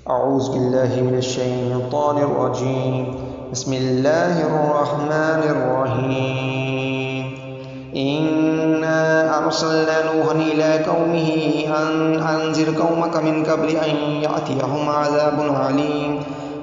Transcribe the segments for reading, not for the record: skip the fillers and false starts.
أعوذ بالله من الشيطان الرجيم. بسم الله الرحمن الرحيم. إنا أرسلنا نوحا إلى قومه أن أنذر قومك من قبل أن يأتيهم عذاب عليم.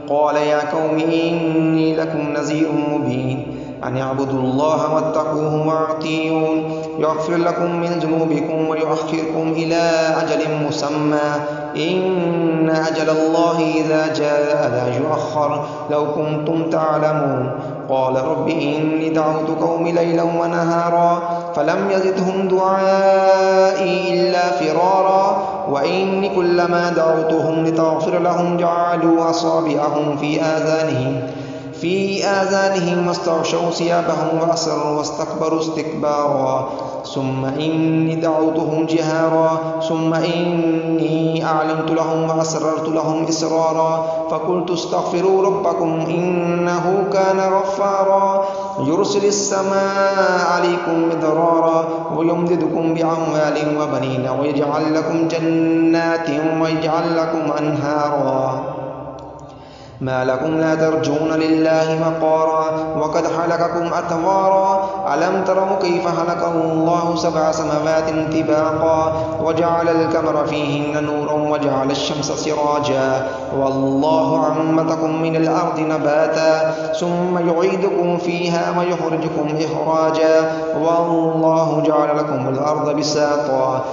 قال يا قوم إني لكم نذير مبين أن اعبدوا الله واتقوه وأطيعون يغفر لكم من ذنوبكم ويؤخركم إلى أجل مسمى إن أجل الله إذا جاء لا يؤخر لو كنتم تعلمون. قال رب إني دعوت قومي ليلا ونهارا فلم يزدهم دعائي إلا فرارا وإني كلما دعوتهم لتغفر لهم جعلوا أصابعهم في آذانهم واستغشوا ثيابهم وأسروا واستكبروا استكبارا ثم إني دعوتهم جهارا ثم إني أعلنت لهم وأسررت لهم إسرارا فقلت استغفروا ربكم إنه كان غفارا يرسل السماء عليكم مدرارا ويمددكم بأموال وبنين ويجعل لكم جنات ويجعل لكم أنهارا ما لكم لا ترجون لله وقارا وقد خلقكم أطوارا ألم تروا كيف خلق الله 7 سماوات طباقا وجعل القمر فيهن نورا وجعل الشمس سراجا والله أنبتكم من الأرض نباتا ثم يعيدكم فيها ويخرجكم إخراجا والله جعل لكم الأرض بساطا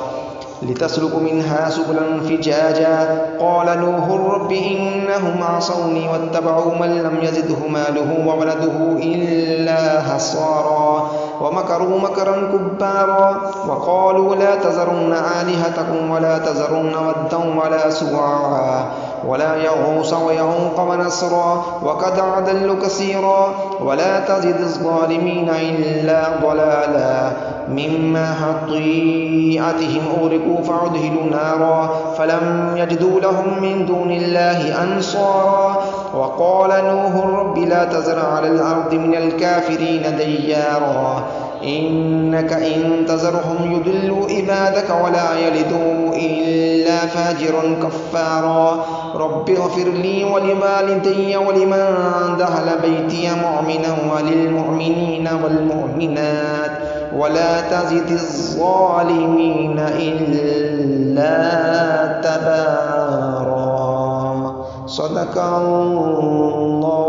لتسلكوا منها سبلا فجاجا. قال نوح رب إنهم عصوني واتبعوا من لم يزده ماله وولده إلا خسارا ومكروا مكرا كبارا وقالوا لا تذرن آلهتكم ولا تذرن ودا ولا سواعا ولا يغوص ويعوق ونسرا وقد أضلوا كثيرا ولا تزد الظالمين إلا ضلالا مما خطيئتهم أغرقوا فأدخلوا نارا فلم يجدوا لهم من دون الله أنصارا. وقال نوح رب لا تذر على الأرض من الكافرين ديارا إنك إن تذرهم يضلوا عبادك ولا يلدوا إلا فاجرا كفارا. رب اغفر لي ولوالدي ولمن دخل بيتي مؤمنا وللمؤمنين والمؤمنات ولا تزد الظالمين إلا تبارا. صدق الله